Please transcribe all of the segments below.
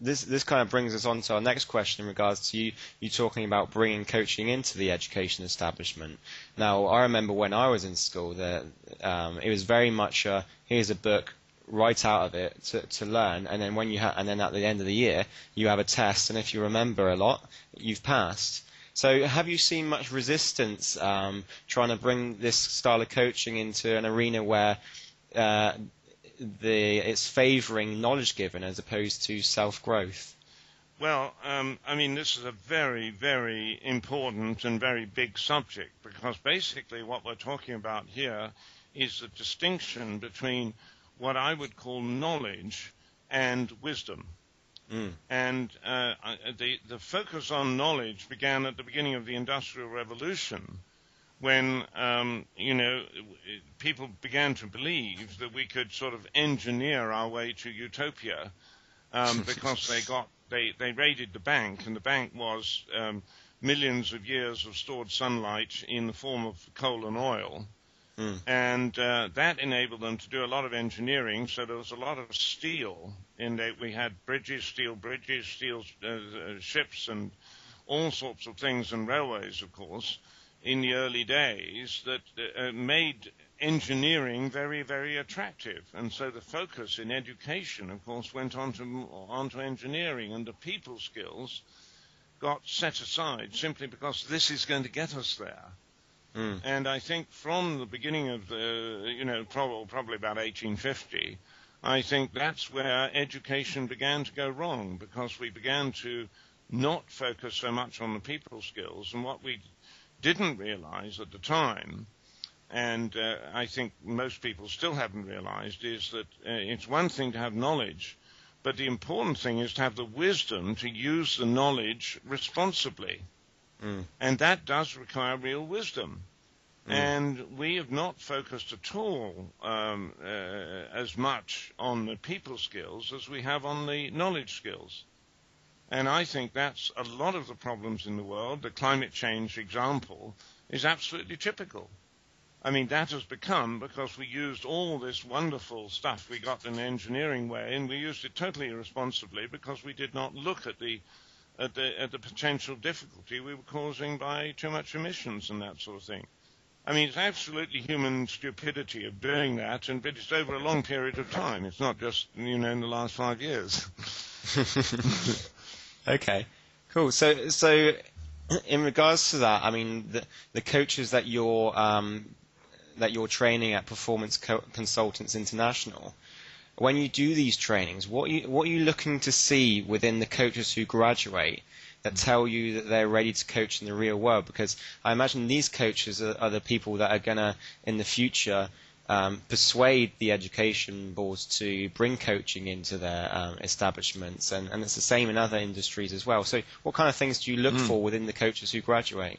this kind of brings us on to our next question in regards to you talking about bringing coaching into the education establishment. Now, I remember when I was in school that it was very much here's a book, write out of it to learn, and then and then at the end of the year you have a test, and if you remember a lot, you've passed. So have you seen much resistance trying to bring this style of coaching into an arena where it's favouring knowledge given as opposed to self-growth? Well, I mean, this is a very, very important and very big subject, because basically what we're talking about here is the distinction between what I would call knowledge and wisdom. And the focus on knowledge began at the beginning of the Industrial Revolution, when people began to believe that we could sort of engineer our way to utopia, because they raided the bank, and the bank was millions of years of stored sunlight in the form of coal and oil. And that enabled them to do a lot of engineering. So there was a lot of steel we had steel bridges, steel ships, and all sorts of things, and railways, of course, in the early days that made engineering very, very attractive. And so the focus in education, of course, went onto engineering, and the people skills got set aside simply because this is going to get us there. And I think from the beginning of probably about 1850, I think that's where education began to go wrong, because we began to not focus so much on the people skills. And what we didn't realize at the time, and I think most people still haven't realized, is that it's one thing to have knowledge, but the important thing is to have the wisdom to use the knowledge responsibly. And that does require real wisdom. And we have not focused at all as much on the people skills as we have on the knowledge skills. And I think that's a lot of the problems in the world. The climate change example is absolutely typical. I mean, that has become because we used all this wonderful stuff we got in the engineering way, and we used it totally irresponsibly because we did not look at the potential difficulty we were causing by too much emissions and that sort of thing. I mean, it's absolutely human stupidity of doing that, but it's over a long period of time. It's not just, in the last 5 years. Okay, cool. So in regards to that, I mean, the coaches that you're training at Performance Consultants International, when you do these trainings, what are you looking to see within the coaches who graduate that tell you that they're ready to coach in the real world? Because I imagine these coaches are the people that are going to, in the future, persuade the education boards to bring coaching into their establishments, and it's the same in other industries as well. So what kind of things do you look for within the coaches who graduate?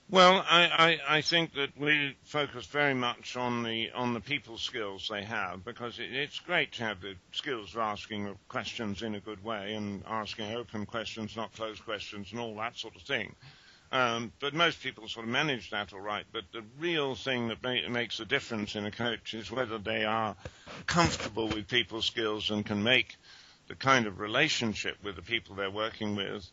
Well, I think that we focus very much on the people skills they have, because it's great to have the skills of asking questions in a good way and asking open questions, not closed questions, and all that sort of thing. But most people sort of manage that all right. But the real thing that makes a difference in a coach is whether they are comfortable with people skills and can make the kind of relationship with the people they're working with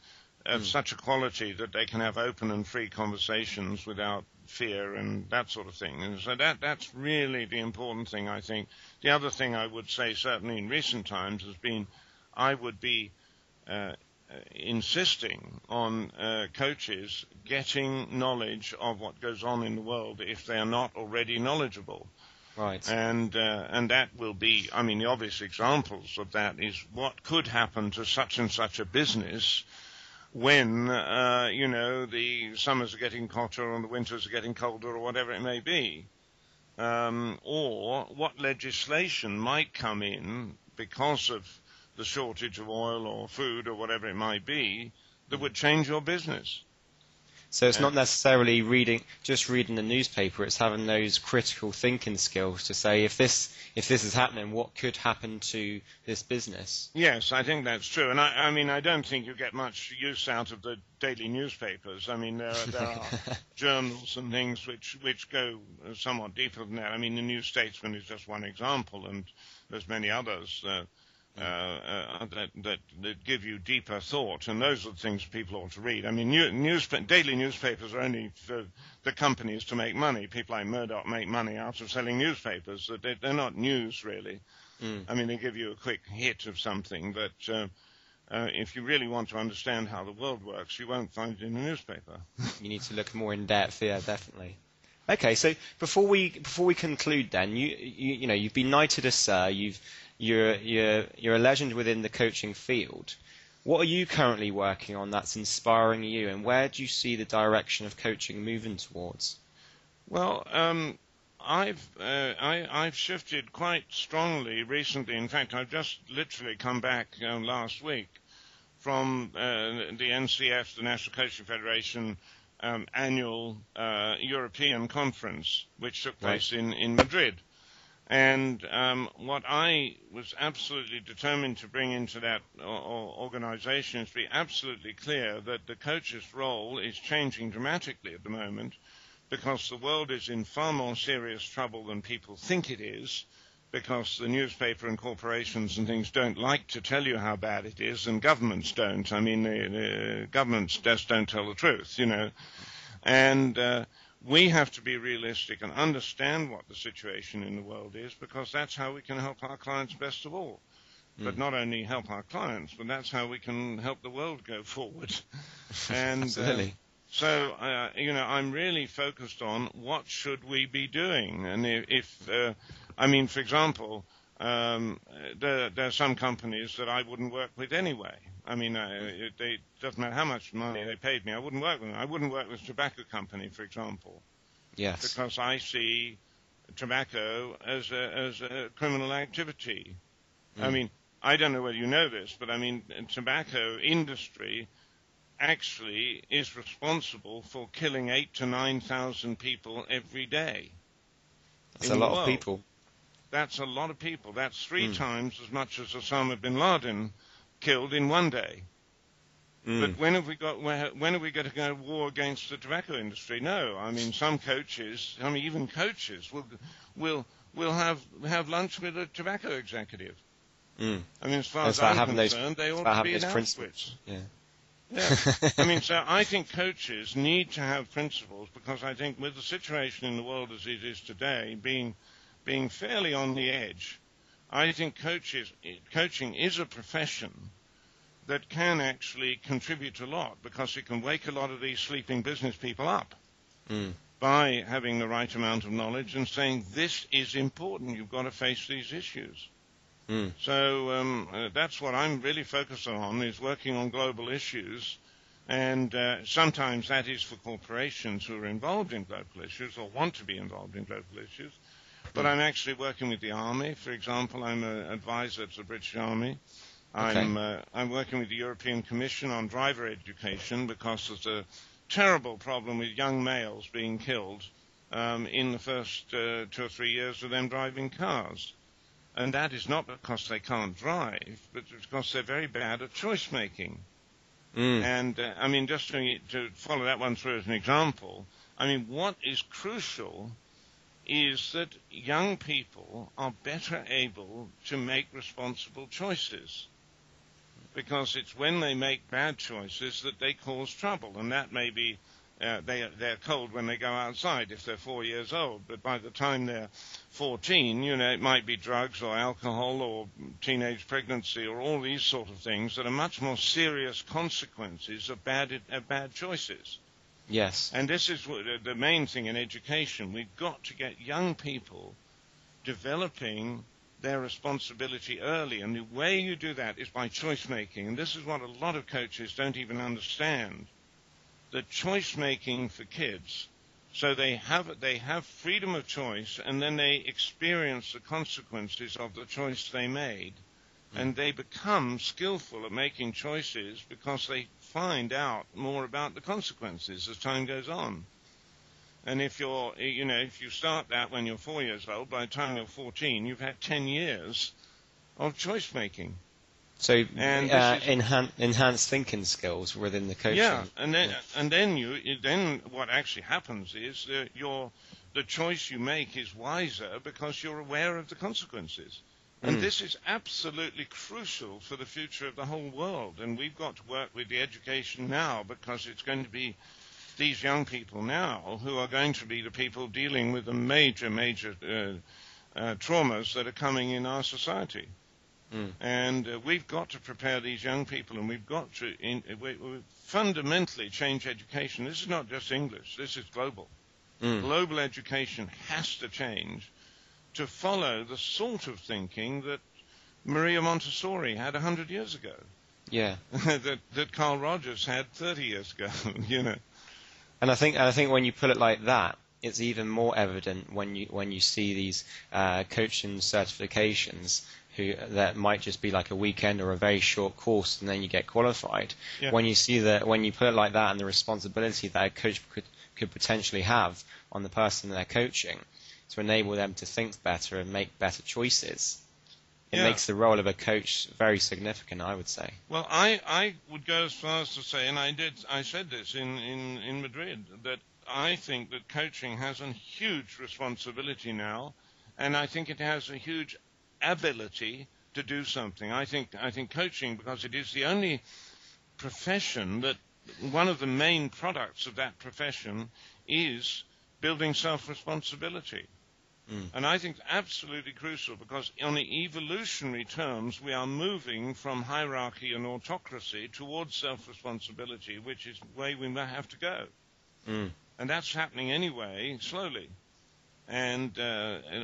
of such a quality that they can have open and free conversations without fear and that sort of thing. And so that's really the important thing, I think. The other thing I would say, certainly in recent times, has been I would be insisting on coaches getting knowledge of what goes on in the world if they are not already knowledgeable. Right. And that will be, I mean, the obvious examples of that is what could happen to such and such a business when, the summers are getting hotter and the winters are getting colder, or whatever it may be. Or what legislation might come in because of the shortage of oil or food or whatever it might be that would change your business. So it's not necessarily just reading the newspaper. It's having those critical thinking skills to say, if this is happening, what could happen to this business? Yes, I think that's true. And I mean, I don't think you get much use out of the daily newspapers. I mean, there are journals and things which go somewhat deeper than that. I mean, the New Statesman is just one example, and there's many others. that give you deeper thought, and those are the things people ought to read. I mean, daily newspapers are only for the companies to make money. People like Murdoch make money out of selling newspapers. They're not news, really. I mean, they give you a quick hit of something, but if you really want to understand how the world works, you won't find it in a newspaper. You need to look more in depth, yeah, definitely. Okay, so before we conclude, then you've been knighted as Sir. You're a legend within the coaching field. What are you currently working on that's inspiring you, and where do you see the direction of coaching moving towards? Well, I've shifted quite strongly recently. In fact, I've just literally come back last week from the NCF, the National Coaching Federation, annual European conference, which took place in Madrid. And what I was absolutely determined to bring into that organization is to be absolutely clear that the coach's role is changing dramatically at the moment, because the world is in far more serious trouble than people think it is, because the newspaper and corporations and things don't like to tell you how bad it is, and governments don't. I mean, the governments just don't tell the truth, And we have to be realistic and understand what the situation in the world is, because that's how we can help our clients best of all. But not only help our clients, but that's how we can help the world go forward. And Absolutely. So, I'm really focused on what should we be doing. And for example, there are some companies that I wouldn't work with anyway. I mean, it doesn't matter how much money they paid me, I wouldn't work with them. I wouldn't work with a tobacco company, for example. Yes. Because I see tobacco as a criminal activity. I mean, I don't know whether you know this, but I mean, the tobacco industry actually is responsible for killing 8,000 to 9,000 people every day. That's a lot of people. That's a lot of people. That's 3 times as much as Osama bin Laden killed in one day. But when are we going to go to war against the tobacco industry? No. I mean, some coaches, even coaches will have lunch with a tobacco executive. I mean, as far as I'm concerned, they ought to be in Auschwitz. Yeah. Yeah. I mean, so I think coaches need to have principles, because I think with the situation in the world as it is today, being fairly on the edge, I think coaching is a profession that can actually contribute a lot, because it can wake a lot of these sleeping business people up by having the right amount of knowledge and saying, this is important, you've got to face these issues. So that's what I'm really focused on, is working on global issues. And sometimes that is for corporations who are involved in global issues or want to be involved in global issues. But I'm actually working with the Army, for example. I'm an advisor to the British Army. I'm working with the European Commission on driver education, because there's a terrible problem with young males being killed in the first 2 or 3 years of them driving cars. And that is not because they can't drive, but because they're very bad at choice making. And just to follow that one through as an example, what is crucial is that young people are better able to make responsible choices, because it's when they make bad choices that they cause trouble. And that may be they're cold when they go outside if they're 4 years old, but by the time they're 14, it might be drugs or alcohol or teenage pregnancy or all these sort of things that are much more serious consequences of bad choices. Yes. And this is the main thing in education. We've got to get young people developing their responsibility early, and the way you do that is by choice making. And this is what a lot of coaches don't even understand. The choice making for kids, so they have freedom of choice, and then they experience the consequences of the choice they made, and they become skillful at making choices because they find out more about the consequences as time goes on. And if you start that when you're 4 years old, by the time you're 14, you've had 10 years of choice making. So enhanced thinking skills within the coaching. Yeah, and then what actually happens is the choice you make is wiser because you're aware of the consequences. And this is absolutely crucial for the future of the whole world. And we've got to work with the education now, because it's going to be these young people now who are going to be the people dealing with the major traumas that are coming in our society. And we've got to prepare these young people, and we've got to fundamentally change education. This is not just English. This is global. Global education has to change to follow the sort of thinking that Maria Montessori had 100 years ago. Yeah. that Carl Rogers had 30 years ago, you know. And I think when you put it like that, it's even more evident when you see these coaching certifications that might just be like a weekend or a very short course, and then you get qualified. Yeah. When you put it like that, and the responsibility that a coach could potentially have on the person they're coaching to enable them to think better and make better choices, it makes the role of a coach very significant, I would say. Well, I would go as far as to say, and I said this in Madrid, that I think that coaching has a huge responsibility now, and I think it has a huge ability to do something. I think coaching, because it is the only profession that one of the main products of that profession is building self-responsibility. And I think it's absolutely crucial, because on the evolutionary terms, we are moving from hierarchy and autocracy towards self-responsibility, which is the way we have to go. And that's happening anyway, slowly. And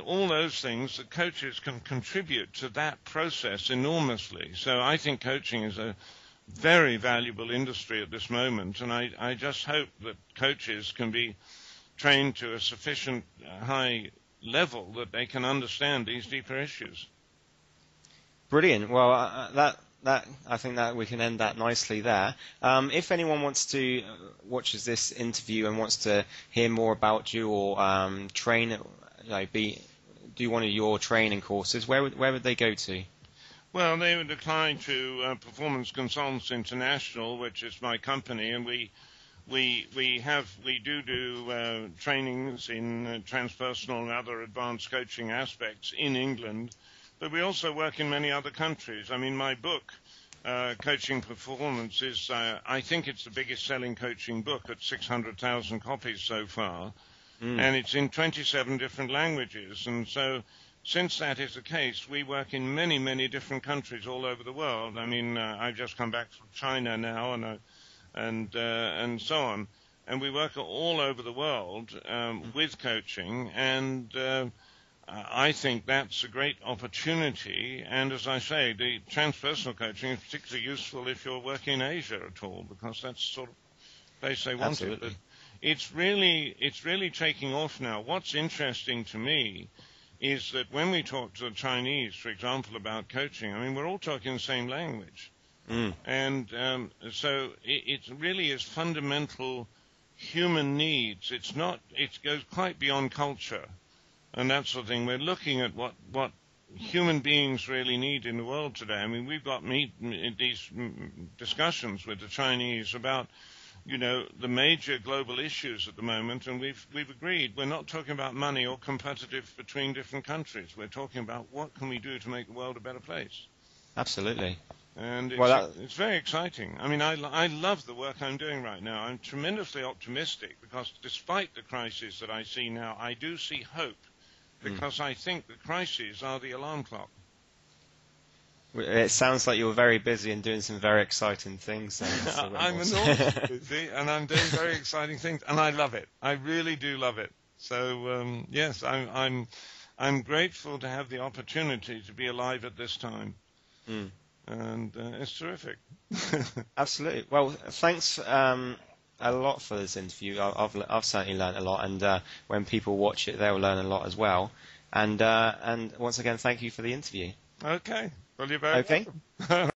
all those things, the coaches can contribute to that process enormously. So I think coaching is a very valuable industry at this moment, and I just hope that coaches can be trained to a sufficient high level that they can understand these deeper issues. Brilliant. Well, I think that we can end that nicely there. If anyone wants to watches this interview and wants to hear more about you, or train, do one of your training courses, where would they go to? Well, they would apply to Performance Consultants International, which is my company, and we do trainings in transpersonal and other advanced coaching aspects in England, but we also work in many other countries. I mean, my book, Coaching Performance, is I think it's the biggest selling coaching book at 600,000 copies so far, and it's in 27 different languages. And so, since that is the case, we work in many, many different countries all over the world. I mean, I've just come back from China now, and so on, and we work all over the world with coaching, and I think that's a great opportunity. And as I say, the transpersonal coaching is particularly useful if you're working in Asia at all, because that's sort of the place they want it. But it's really taking off now. What's interesting to me is that when we talk to the Chinese, for example, about coaching, I mean, we're all talking the same language. And so it really is fundamental human needs. It goes quite beyond culture and that sort of thing. We're looking at what human beings really need in the world today. I mean, we've got these discussions with the Chinese about, the major global issues at the moment, and we've agreed we're not talking about money or competitive between different countries. We're talking about what can we do to make the world a better place. Absolutely. And it's very exciting. I mean, I love the work I'm doing right now. I'm tremendously optimistic, because despite the crisis that I see now, I do see hope, because I think the crises are the alarm clock. It sounds like you're very busy and doing some very exciting things. I'm enormously busy, and I'm doing very exciting things, and I love it. I really do love it. So yes, I'm grateful to have the opportunity to be alive at this time. And it's terrific. Absolutely. Well, thanks a lot for this interview. I've certainly learned a lot, and when people watch it, they'll learn a lot as well. And once again, thank you for the interview. Okay. Well, you're very welcome.